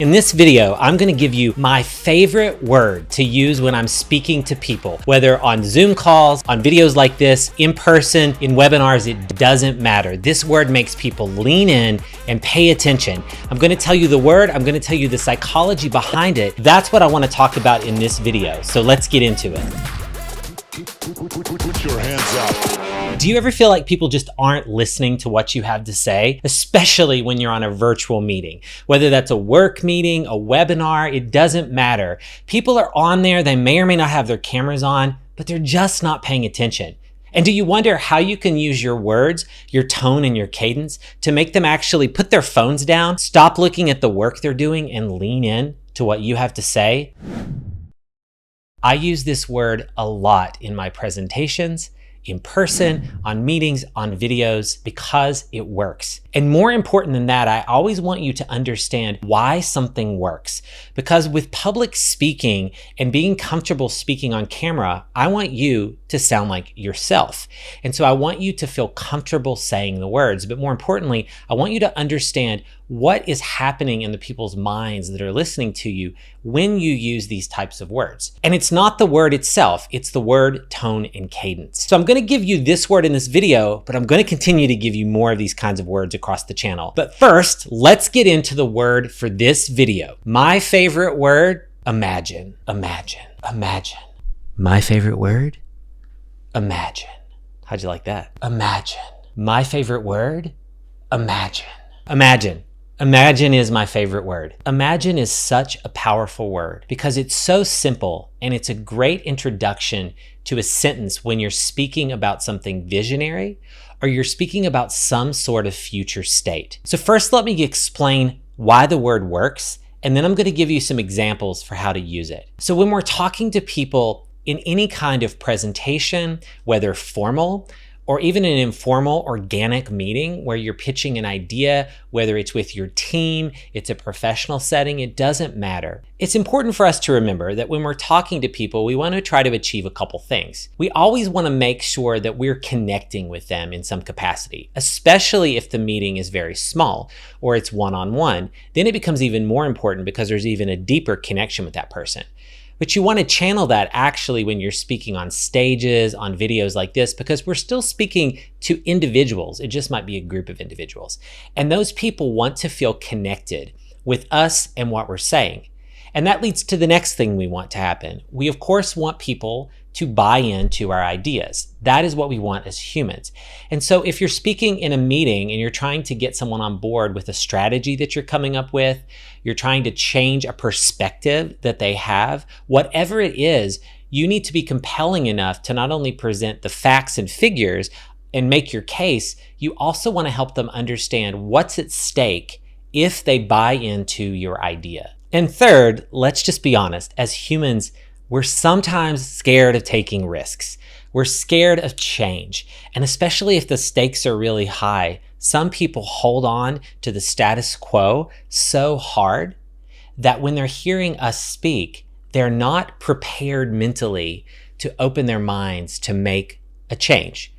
In this video, I'm gonna give you my favorite word to use when I'm speaking to people, whether on Zoom calls, on videos like this, in person, in webinars, it doesn't matter. This word makes people lean in and pay attention. I'm gonna tell you the word, I'm gonna tell you the psychology behind it. That's what I wanna talk about in this video. So let's get into it. Put your hands up. Do you ever feel like people just aren't listening to what you have to say, especially when you're on a virtual meeting? Whether that's a work meeting, a webinar, it doesn't matter. People are on there, they may or may not have their cameras on, but they're just not paying attention. And do you wonder how you can use your words, your tone, and your cadence to make them actually put their phones down, stop looking at the work they're doing, and lean in to what you have to say? I use this word a lot in my presentations, in person, on meetings, on videos, because it works. And more important than that, I always want you to understand why something works. Because with public speaking and being comfortable speaking on camera, I want you to sound like yourself. And so I want you to feel comfortable saying the words, but more importantly, I want you to understand what is happening in the people's minds that are listening to you when you use these types of words. And it's not the word itself, it's the word, tone, and cadence. So I'm gonna give you this word in this video, but I'm gonna continue to give you more of these kinds of words across the channel. But first, let's get into the word for this video. My favorite word, imagine, imagine, imagine. My favorite word, imagine. How'd you like that? Imagine. My favorite word, imagine. Imagine. Imagine is my favorite word. Imagine is such a powerful word because it's so simple and it's a great introduction to a sentence when you're speaking about something visionary or you're speaking about some sort of future state. So first, let me explain why the word works, and then I'm going to give you some examples for how to use it. So when we're talking to people in any kind of presentation, whether formal, or even an informal, organic meeting where you're pitching an idea, whether it's with your team, it's a professional setting, it doesn't matter. It's important for us to remember that when we're talking to people, we want to try to achieve a couple things. We always want to make sure that we're connecting with them in some capacity, especially if the meeting is very small or it's one-on-one. Then it becomes even more important because there's even a deeper connection with that person. But you want to channel that actually when you're speaking on stages, on videos like this, because we're still speaking to individuals. It just might be a group of individuals. And those people want to feel connected with us and what we're saying. And that leads to the next thing we want to happen. We, of course, want people to buy into our ideas. That is what we want as humans. And so if you're speaking in a meeting and you're trying to get someone on board with a strategy that you're coming up with, you're trying to change a perspective that they have, whatever it is, you need to be compelling enough to not only present the facts and figures and make your case, you also want to help them understand what's at stake if they buy into your idea. And third, let's just be honest, as humans, we're sometimes scared of taking risks. We're scared of change. And especially if the stakes are really high, some people hold on to the status quo so hard that when they're hearing us speak, they're not prepared mentally to open their minds to make a change,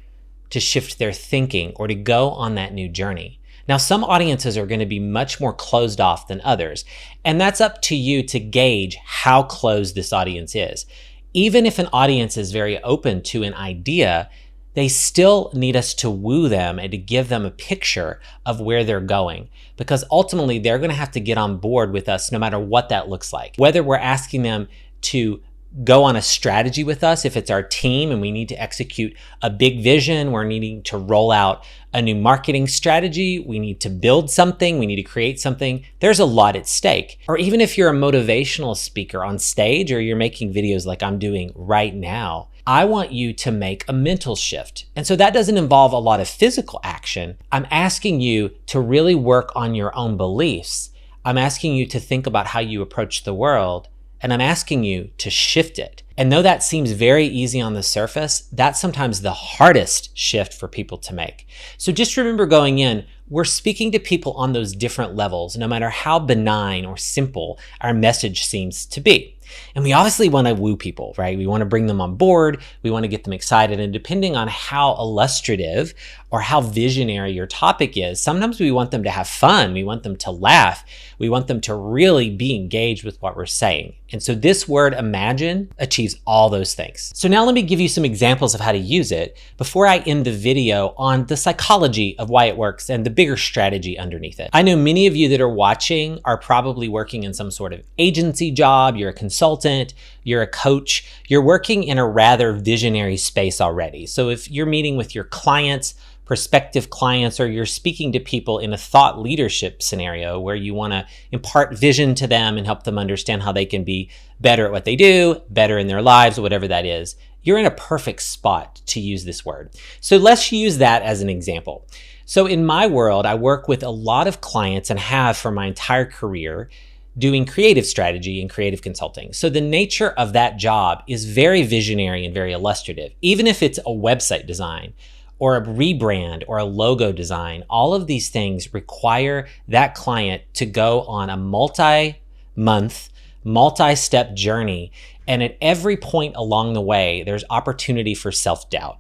to shift their thinking, or to go on that new journey. Now, some audiences are going to be much more closed off than others, and that's up to you to gauge how closed this audience is. Even if an audience is very open to an idea, they still need us to woo them and to give them a picture of where they're going, because ultimately they're going to have to get on board with us no matter what that looks like. Whether we're asking them to go on a strategy with us, if it's our team and we need to execute a big vision, we're needing to roll out a new marketing strategy, we need to build something, we need to create something, there's a lot at stake. Or even if you're a motivational speaker on stage or you're making videos like I'm doing right now, I want you to make a mental shift. And so that doesn't involve a lot of physical action. I'm asking you to really work on your own beliefs. I'm asking you to think about how you approach the world. And I'm asking you to shift it. And though that seems very easy on the surface, that's sometimes the hardest shift for people to make. So just remember going in, we're speaking to people on those different levels, no matter how benign or simple our message seems to be. And we obviously want to woo people, right? We want to bring them on board. We want to get them excited. And depending on how illustrative or how visionary your topic is, sometimes we want them to have fun. We want them to laugh. We want them to really be engaged with what we're saying. And so this word imagine achieves all those things. So now let me give you some examples of how to use it before I end the video on the psychology of why it works and the bigger strategy underneath it. I know many of you that are watching are probably working in some sort of agency job, you're a consultant, you're a coach, you're working in a rather visionary space already. So if you're meeting with your clients, prospective clients, or you're speaking to people in a thought leadership scenario where you want to impart vision to them and help them understand how they can be better at what they do, better in their lives, whatever that is, you're in a perfect spot to use this word. So let's use that as an example. So in my world, I work with a lot of clients and have for my entire career doing creative strategy and creative consulting. So the nature of that job is very visionary and very illustrative. Even if it's a website design or a rebrand or a logo design, all of these things require that client to go on a multi-month, multi-step journey. And at every point along the way, there's opportunity for self-doubt.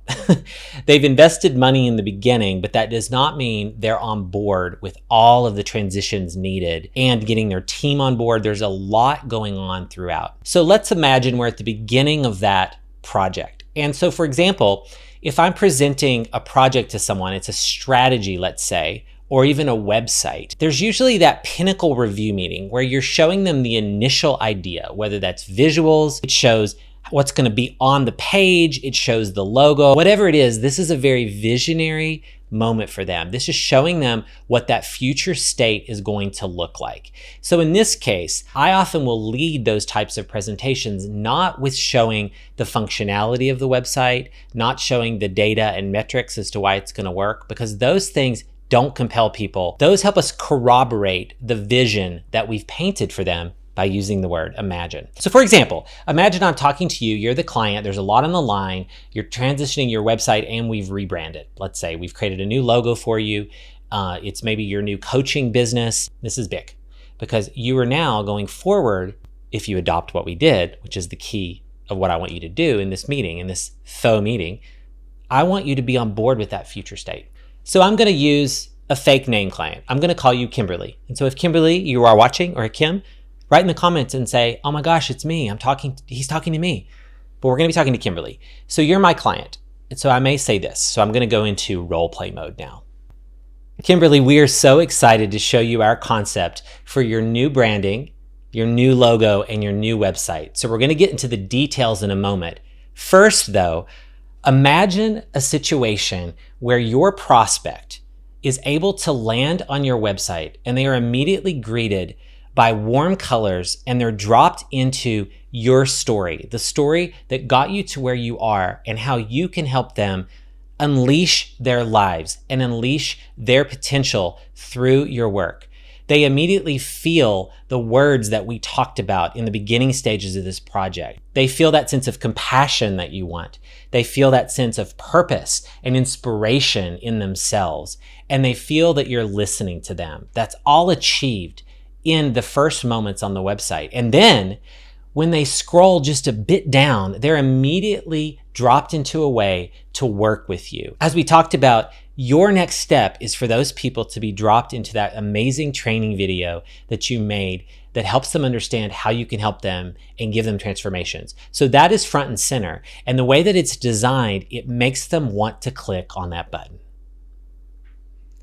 They've invested money in the beginning, but that does not mean they're on board with all of the transitions needed and getting their team on board. There's a lot going on throughout. So let's imagine we're at the beginning of that project. And so for example, if I'm presenting a project to someone, it's a strategy, let's say, or even a website, there's usually that pinnacle review meeting where you're showing them the initial idea, whether that's visuals, it shows what's going to be on the page, it shows the logo, whatever it is. This is a very visionary moment for them. This is showing them what that future state is going to look like. So in this case, I often will lead those types of presentations, not with showing the functionality of the website, not showing the data and metrics as to why it's going to work, because those things don't compel people. Those help us corroborate the vision that we've painted for them by using the word imagine. So for example, imagine I'm talking to you, you're the client, there's a lot on the line, you're transitioning your website and we've rebranded. Let's say we've created a new logo for you. It's maybe your new coaching business. This is big because you are now going forward, if you adopt what we did, which is the key of what I want you to do in this meeting, in this faux meeting, I want you to be on board with that future state. So I'm going to use a fake name client. I'm going to call you Kimberly. And so if Kimberly, you are watching, or Kim, write in the comments and say, oh my gosh, it's me. He's talking to me. But we're going to be talking to Kimberly. So you're my client. And so I may say this. So I'm going to go into role play mode now. Kimberly, we are so excited to show you our concept for your new branding, your new logo, and your new website. So we're going to get into the details in a moment. First though, imagine a situation where your prospect is able to land on your website and they are immediately greeted by warm colors and they're dropped into your story, the story that got you to where you are and how you can help them unleash their lives and unleash their potential through your work. They immediately feel the words that we talked about in the beginning stages of this project. They feel that sense of compassion that you want. They feel that sense of purpose and inspiration in themselves. And they feel that you're listening to them. That's all achieved in the first moments on the website. And then when they scroll just a bit down, they're immediately dropped into a way to work with you. As we talked about, your next step is for those people to be dropped into that amazing training video that you made that helps them understand how you can help them and give them transformations. So that is front and center. And the way that it's designed, it makes them want to click on that button.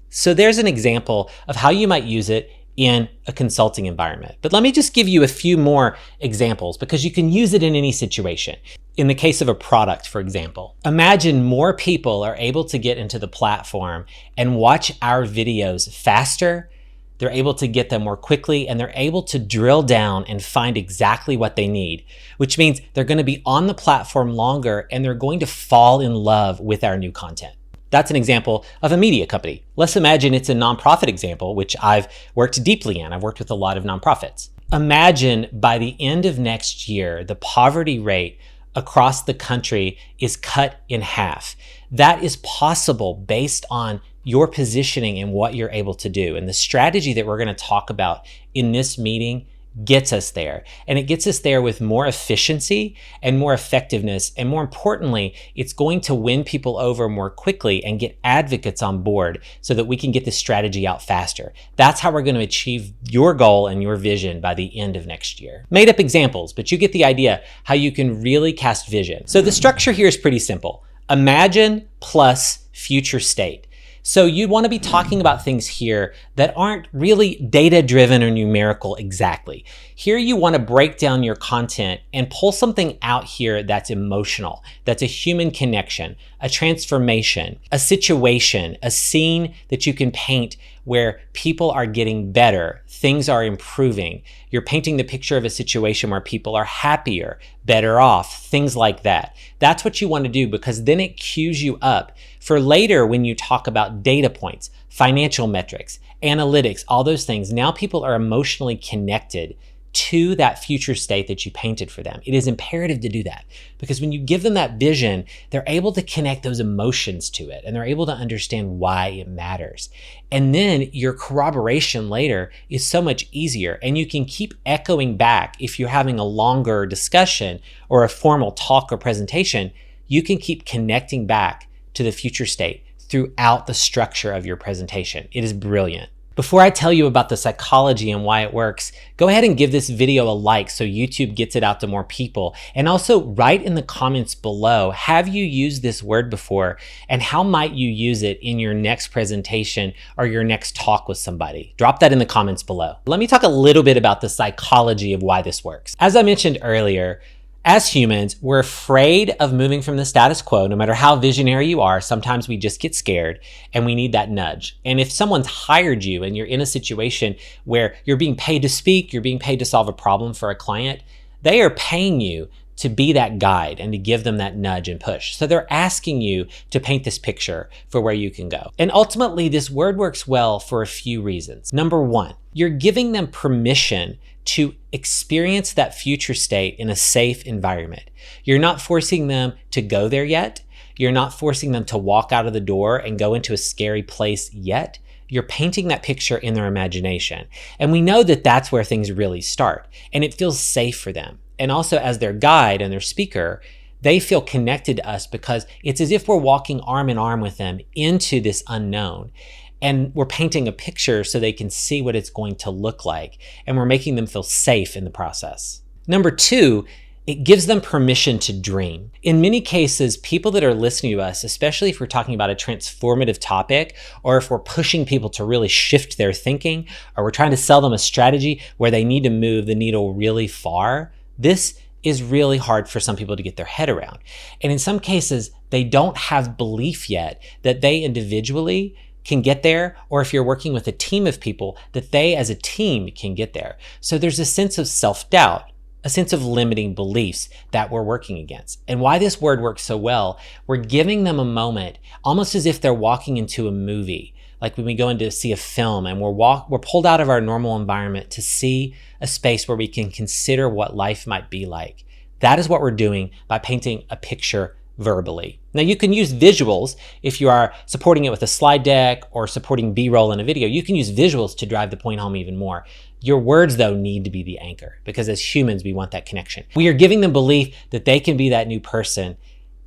So there's an example of how you might use it in a consulting environment. But let me just give you a few more examples because you can use it in any situation. In the case of a product, for example, imagine more people are able to get into the platform and watch our videos faster. They're able to get them more quickly and they're able to drill down and find exactly what they need, which means they're going to be on the platform longer and they're going to fall in love with our new content. That's an example of a media company. Let's imagine it's a nonprofit example, which I've worked deeply in. I've worked with a lot of nonprofits. Imagine by the end of next year, the poverty rate across the country is cut in half. That is possible based on your positioning and what you're able to do. And the strategy that we're going to talk about in this meeting gets us there. And it gets us there with more efficiency and more effectiveness. And more importantly, it's going to win people over more quickly and get advocates on board so that we can get this strategy out faster. That's how we're going to achieve your goal and your vision by the end of next year. Made up examples, but you get the idea how you can really cast vision. So the structure here is pretty simple. Imagine plus future state. So you want to be talking about things here that aren't really data-driven or numerical exactly. Here you want to break down your content and pull something out here that's emotional, that's a human connection, a transformation, a situation, a scene that you can paint where people are getting better, things are improving. You're painting the picture of a situation where people are happier, better off, things like that. That's what you want to do, because then it cues you up for later when you talk about data points, financial metrics, analytics, all those things. Now people are emotionally connected to that future state that you painted for them. It is imperative to do that, because when you give them that vision, they're able to connect those emotions to it and they're able to understand why it matters. And then your corroboration later is so much easier, and you can keep echoing back. If you're having a longer discussion or a formal talk or presentation, you can keep connecting back to the future state throughout the structure of your presentation. It is brilliant. Before I tell you about the psychology and why it works, go ahead and give this video a like so YouTube gets it out to more people. And also write in the comments below, have you used this word before, and how might you use it in your next presentation or your next talk with somebody? Drop that in the comments below. Let me talk a little bit about the psychology of why this works. As I mentioned earlier, as humans, we're afraid of moving from the status quo. No matter how visionary you are, sometimes we just get scared and we need that nudge. And if someone's hired you and you're in a situation where you're being paid to speak, you're being paid to solve a problem for a client, they are paying you to be that guide and to give them that nudge and push. So they're asking you to paint this picture for where you can go. And ultimately, this word works well for a few reasons. Number one, you're giving them permission to experience that future state in a safe environment. You're not forcing them to go there yet. You're not forcing them to walk out of the door and go into a scary place yet. You're painting that picture in their imagination. And we know that that's where things really start. And it feels safe for them. And also, as their guide and their speaker, they feel connected to us because it's as if we're walking arm in arm with them into this unknown. And we're painting a picture so they can see what it's going to look like. And we're making them feel safe in the process. Number two, it gives them permission to dream. In many cases, people that are listening to us, especially if we're talking about a transformative topic, or if we're pushing people to really shift their thinking, or we're trying to sell them a strategy where they need to move the needle really far, this is really hard for some people to get their head around. And in some cases, they don't have belief yet that they individually can get there, or if you're working with a team of people, that they as a team can get there. So there's a sense of self-doubt, a sense of limiting beliefs that we're working against. And why this word works so well, we're giving them a moment, almost as if they're walking into a movie. Like when we go in to see a film and we're pulled out of our normal environment to see a space where we can consider what life might be like. That is what we're doing by painting a picture verbally. Now you can use visuals if you are supporting it with a slide deck or supporting B-roll in a video. You can use visuals to drive the point home even more. Your words though need to be the anchor, because as humans we want that connection. We are giving them belief that they can be that new person,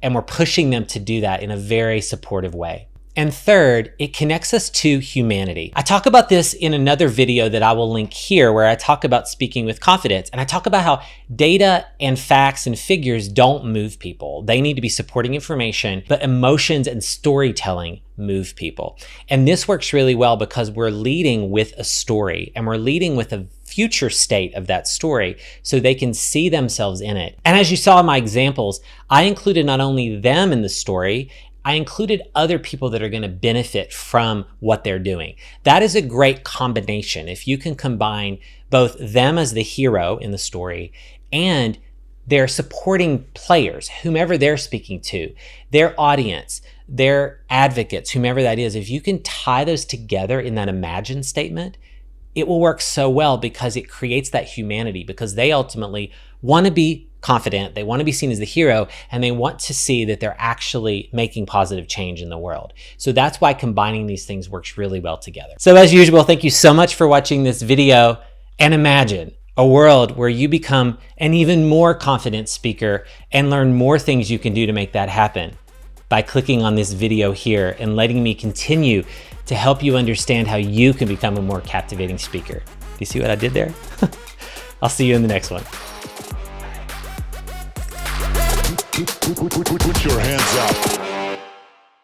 and we're pushing them to do that in a very supportive way. And third, it connects us to humanity. I talk about this in another video that I will link here, where I talk about speaking with confidence. And I talk about how data and facts and figures don't move people. They need to be supporting information, but emotions and storytelling move people. And this works really well because we're leading with a story, and we're leading with a future state of that story so they can see themselves in it. And as you saw in my examples, I included not only them in the story, I included other people that are going to benefit from what they're doing. That is a great combination. If you can combine both them as the hero in the story and their supporting players, whomever they're speaking to, their audience, their advocates, whomever that is, if you can tie those together in that imagine statement, it will work so well because it creates that humanity, because they ultimately want to be confident, they want to be seen as the hero, and they want to see that they're actually making positive change in the world. So that's why combining these things works really well together. So as usual, thank you so much for watching this video, and imagine, A world where you become an even more confident speaker and learn more things you can do to make that happen by clicking on this video here and letting me continue to help you understand how you can become a more captivating speaker. Do you see what I did there? I'll see you in the next one. Put your hands up.